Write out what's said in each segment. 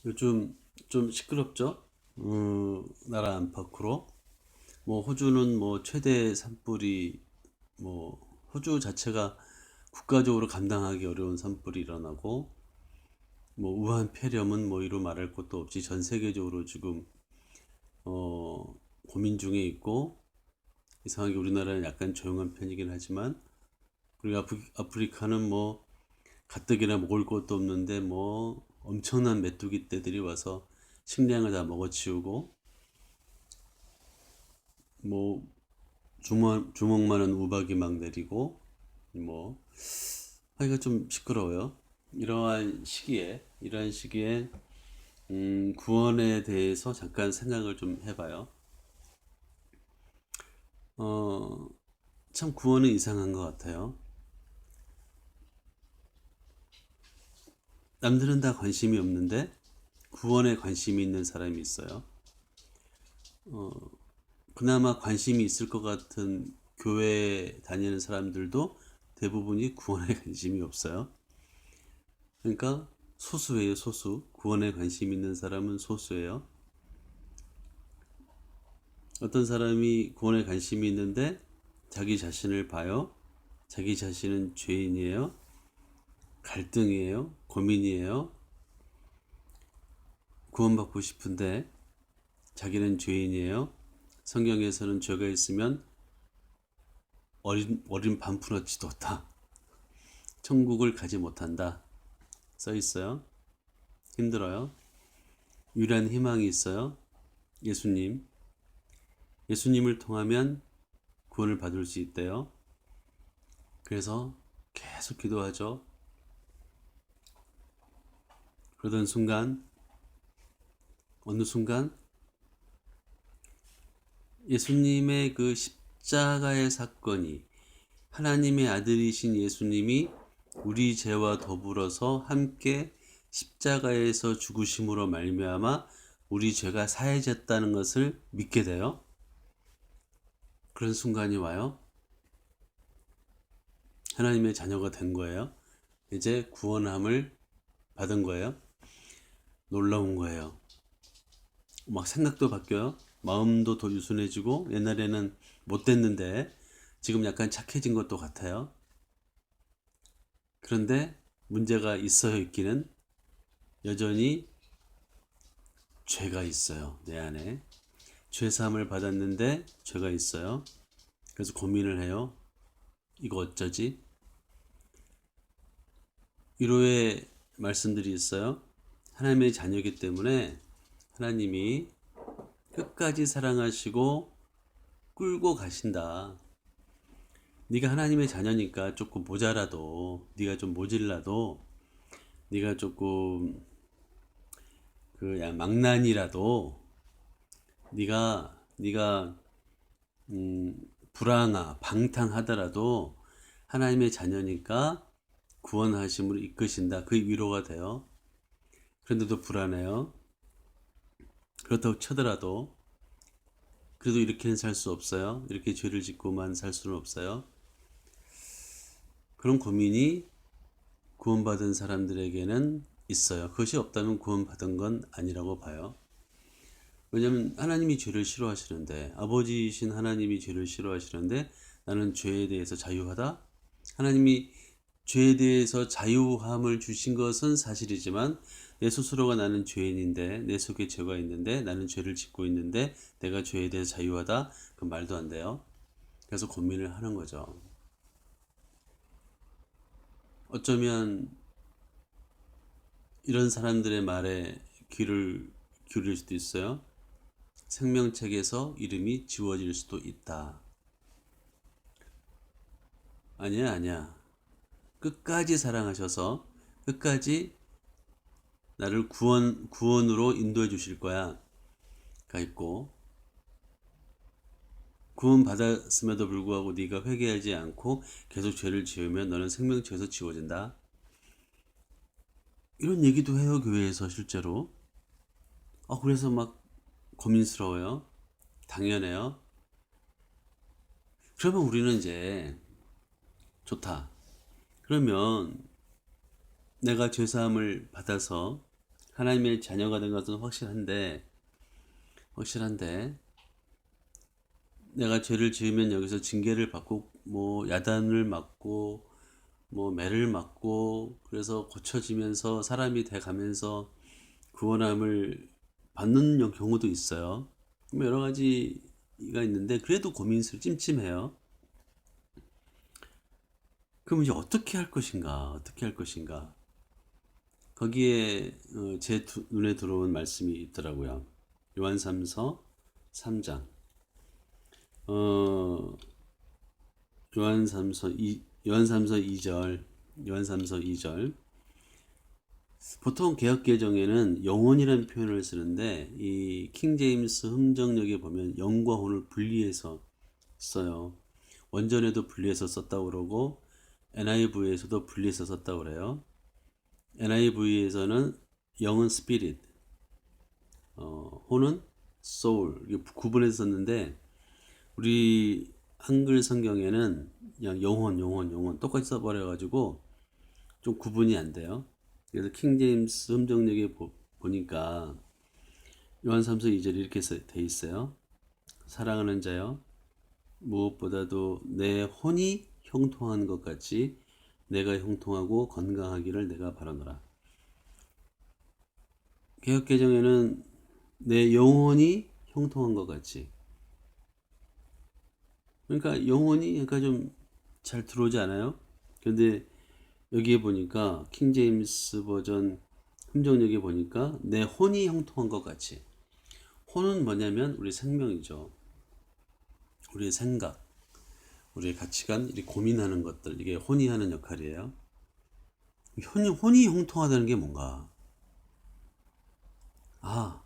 요즘 좀 시끄럽죠? 나라 안팎으로. 뭐 호주는 뭐 최대 산불이 뭐 호주 자체가 국가적으로 감당하기 어려운 산불이 일어나고 뭐 우한 폐렴은 뭐 이루 말할 것도 없이 전 세계적으로 지금 어 고민 중에 있고 이상하게 우리나라는 약간 조용한 편이긴 하지만 그리고 아프리카는 뭐 가뜩이나 먹을 것도 없는데 뭐 엄청난 메뚜기 떼들이 와서 식량을 다 먹어치우고 뭐 주먹만한 우박이 막 내리고 뭐 하기가 좀 시끄러워요. 이러한 시기에 구원에 대해서 잠깐 생각을 좀 해봐요. 어, 참 구원은 이상한 것 같아요. 남들은 다 관심이 없는데 구원에 관심이 있는 사람이 있어요. 그나마 관심이 있을 것 같은 교회 다니는 사람들도 대부분이 구원에 관심이 없어요. 그러니까 소수예요, 소수. 구원에 관심 있는 사람은 소수예요. 어떤 사람이 구원에 관심이 있는데 자기 자신을 봐요. 자기 자신은 죄인이에요. 갈등이에요. 고민이에요. 구원받고 싶은데 자기는 죄인이에요. 성경에서는 죄가 있으면 어린 반푼어치도 없다. 천국을 가지 못한다. 써 있어요. 힘들어요. 유일한 희망이 있어요. 예수님. 예수님을 통하면 구원을 받을 수 있대요. 그래서 계속 기도하죠. 그러던 순간, 어느 순간 예수님의 그 십자가의 사건이 하나님의 아들이신 예수님이 우리 죄와 더불어서 함께 십자가에서 죽으심으로 말미암아 우리 죄가 사해졌다는 것을 믿게 돼요. 그런 순간이 와요. 하나님의 자녀가 된 거예요. 이제 구원함을 받은 거예요. 놀라운 거예요. 막 생각도 바뀌어요. 마음도 더 유순해지고 옛날에는 못 됐는데 지금 약간 착해진 것도 같아요. 그런데 문제가 있어요, 있기는. 여전히 죄가 있어요, 내 안에. 죄사함을 받았는데 죄가 있어요. 그래서 고민을 해요. 이거 어쩌지? 위로의 말씀들이 있어요. 하나님의 자녀이기 때문에 하나님이 끝까지 사랑하시고 끌고 가신다. 네가 하나님의 자녀니까 조금 모자라도, 네가 좀 모질라도, 네가 조금 그야 망난이라도, 네가 방탕하더라도 하나님의 자녀니까 구원하심으로 이끄신다. 그 위로가 돼요. 그런데도 불안해요. 그렇다고 쳐더라도 그래도 이렇게는 살 수 없어요. 이렇게 죄를 짓고만 살 수는 없어요. 그런 고민이 구원받은 사람들에게는 있어요. 그것이 없다면 구원받은 건 아니라고 봐요. 왜냐하면 하나님이 죄를 싫어하시는데 아버지이신 하나님이 죄를 싫어하시는데 나는 죄에 대해서 자유하다? 하나님이 죄에 대해서 자유함을 주신 것은 사실이지만 내 스스로가 나는 죄인인데 내 속에 죄가 있는데 나는 죄를 짓고 있는데 내가 죄에 대해서 자유하다? 그 말도 안 돼요. 그래서 고민을 하는 거죠. 어쩌면 이런 사람들의 말에 귀를 기울일 수도 있어요. 생명책에서 이름이 지워질 수도 있다. 아니야, 아니야. 끝까지 사랑하셔서 끝까지 나를 구원으로 인도해 주실 거야. 가 있고, 구원 받았음에도 불구하고 네가 회개하지 않고 계속 죄를 지으면 너는 생명책에서 지워진다. 이런 얘기도 해요, 교회에서 실제로. 그래서 막 고민스러워요. 당연해요. 그러면 우리는 이제 좋다. 그러면 내가 죄사함을 받아서 하나님의 자녀가 된 것은 확실한데 내가 죄를 지으면 여기서 징계를 받고 뭐 야단을 맞고 뭐 매를 맞고 그래서 고쳐지면서 사람이 돼 가면서 구원함을 받는 경우도 있어요. 뭐 여러 가지가 있는데 그래도 고민스럽고 찜찜해요. 그럼 이제 어떻게 할 것인가? 어떻게 할 것인가? 거기에 제 눈에 들어온 말씀이 있더라고요. 요한삼서 3장. 어, 요한삼서 2절. 요한삼서 2절. 보통 개역개정에는 영혼이라는 표현을 쓰는데 이 킹제임스 흠정역에 보면 영과 혼을 분리해서 써요. 원전에도 분리해서 썼다고 그러고 NIV에서도 분리해서 썼다고 그래요. NIV에서는 영은 spirit, 혼은 soul 이게 구분해서 썼는데 우리 한글 성경에는 그냥 영혼 똑같이 써버려가지고 좀 구분이 안 돼요. 그래서 킹제임스 흠정역에 보니까 요한 3서 2절 이렇게 돼 있어요. 사랑하는 자여 무엇보다도 내 혼이 형통한 것 같이 내가 형통하고 건강하기를 내가 바라노라. 개역개정에는 내 영혼이 형통한 것 같이. 그러니까 영혼이 그러니까 좀 잘 들어오지 않아요? 근데 여기에 보니까 킹제임스 버전 흠정역에 보니까 내 혼이 형통한 것 같이. 혼은 뭐냐면 우리 생명이죠. 우리의 생각, 우리의 가치관, 이렇게 고민하는 것들, 이게 혼이 하는 역할이에요. 혼이 형통하다는 게 뭔가? 아,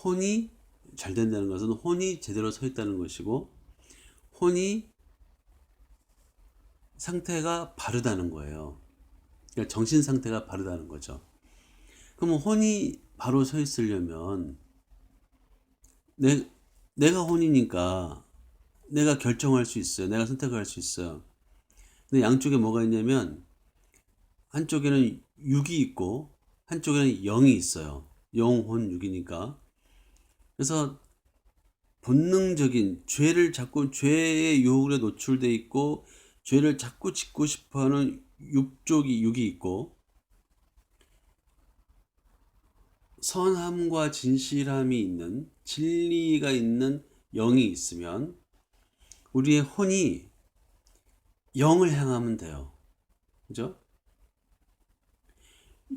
혼이 잘 된다는 것은 혼이 제대로 서 있다는 것이고, 혼이 상태가 바르다는 거예요. 그러니까 정신 상태가 바르다는 거죠. 그럼 혼이 바로 서 있으려면 내가 혼이니까 내가 결정할 수 있어요. 내가 선택을 할 수 있어요. 근데 양쪽에 뭐가 있냐면 한쪽에는 육이 있고 한쪽에는 영이 있어요. 영혼 육이니까. 그래서 본능적인 죄의 유혹에 노출돼 있고 죄를 자꾸 짓고 싶어하는 육이 있고 선함과 진실함이 있는 진리가 있는 영이 있으면 우리의 혼이 영을 향하면 돼요. 그죠?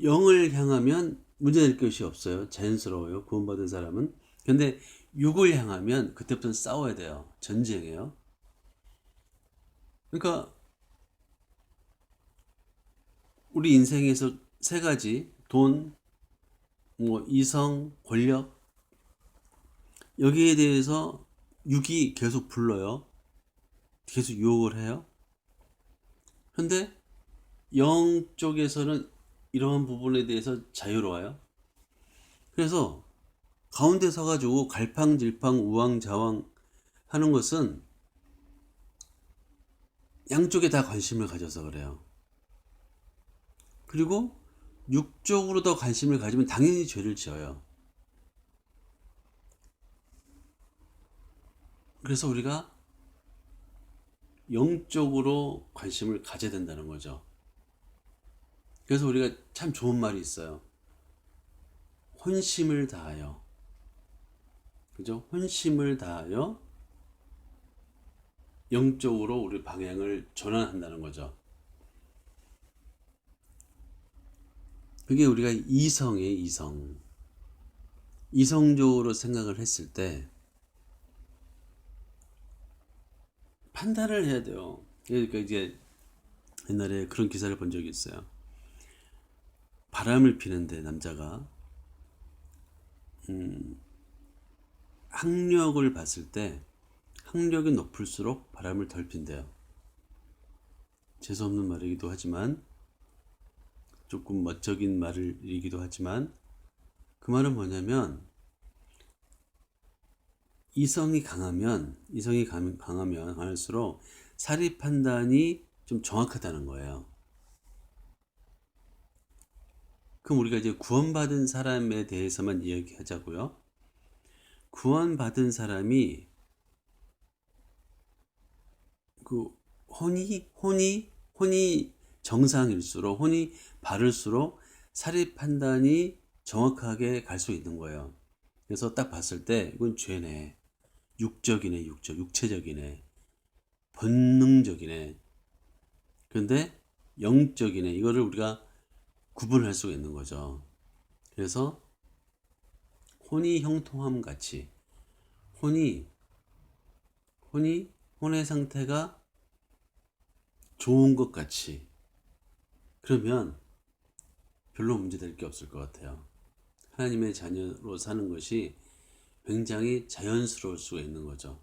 영을 향하면 문제될 것이 없어요. 자연스러워요. 구원받은 사람은. 근데 육을 향하면 그때부터는 싸워야 돼요. 전쟁이에요. 그러니까 우리 인생에서 세 가지 돈, 뭐 이성, 권력 여기에 대해서 육이 계속 불러요. 계속 유혹을 해요. 근데 영 쪽에서는 이러한 부분에 대해서 자유로워요. 그래서 가운데 서가지고 갈팡질팡 우왕좌왕 하는 것은 양쪽에 다 관심을 가져서 그래요. 그리고 육적으로 더 관심을 가지면 당연히 죄를 지어요. 그래서 우리가 영적으로 관심을 가져야 된다는 거죠. 그래서 우리가 참 좋은 말이 있어요. 혼심을 다하여. 그죠? 혼심을 다하여 영적으로 우리 방향을 전환한다는 거죠. 그게 우리가 이성적으로 생각을 했을 때 판단을 해야 돼요. 그러니까 이제 옛날에 그런 기사를 본 적이 있어요. 바람을 피는데 남자가 학력을 봤을 때 학력이 높을수록 바람을 덜 핀대요. 재수없는 말이기도 하지만 조금 멋쩍인 말이기도 하지만 그 말은 뭐냐면 이성이 강하면 강할수록 사리 판단이 좀 정확하다는 거예요. 그럼 우리가 이제 구원받은 사람에 대해서만 이야기하자고요. 구원받은 사람이 그 혼이 정상일수록, 혼이 바를수록 사리 판단이 정확하게 갈 수 있는 거예요. 그래서 딱 봤을 때 이건 죄네, 육적이네, 육체적이네, 본능적이네. 근데 영적이네. 이거를 우리가 구분할 수가 있는 거죠. 그래서 혼이 형통함 같이 혼이 혼의 상태가 좋은 것 같이, 그러면 별로 문제될 게 없을 것 같아요. 하나님의 자녀로 사는 것이 굉장히 자연스러울 수가 있는 거죠.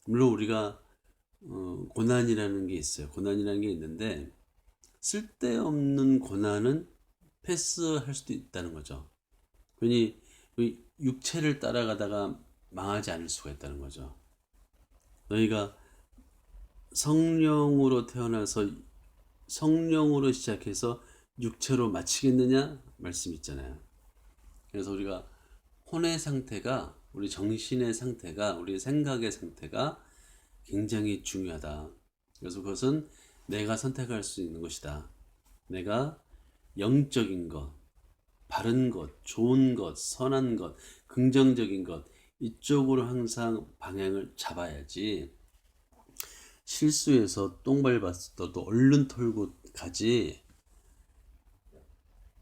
물론 우리가 고난이라는 게 있어요. 고난이라는 게 있는데 쓸데없는 고난은 패스할 수도 있다는 거죠. 괜히 육체를 따라가다가 망하지 않을 수가 있다는 거죠. 너희가 성령으로 태어나서 성령으로 시작해서 육체로 마치겠느냐 말씀 있잖아요. 그래서 우리가 혼의 상태가, 우리 정신의 상태가, 우리 생각의 상태가 굉장히 중요하다. 그래서 그것은 내가 선택할 수 있는 것이다. 내가 영적인 것, 바른 것, 좋은 것, 선한 것, 긍정적인 것, 이쪽으로 항상 방향을 잡아야지, 실수해서 똥 밟았어도 얼른 털고 가지,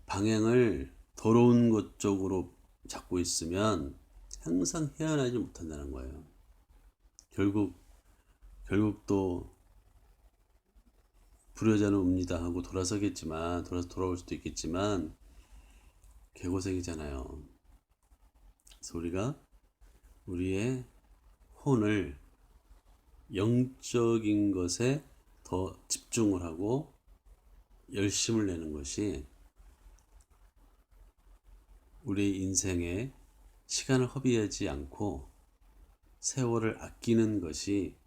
방향을 더러운 것 쪽으로 잡고 있으면 항상 헤어나지 못한다는 거예요. 결국 또 불효자는 옵니다 하고 돌아서겠지만, 돌아올 수도 있겠지만 개고생이잖아요. 그래서 우리가 우리의 혼을 영적인 것에 더 집중을 하고 열심을 내는 것이 우리 인생에 시간을 허비하지 않고 세월을 아끼는 것이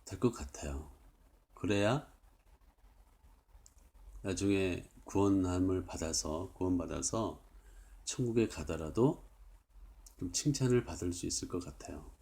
될 것 같아요. 그래야 나중에 구원받아서 천국에 가더라도 좀 칭찬을 받을 수 있을 것 같아요.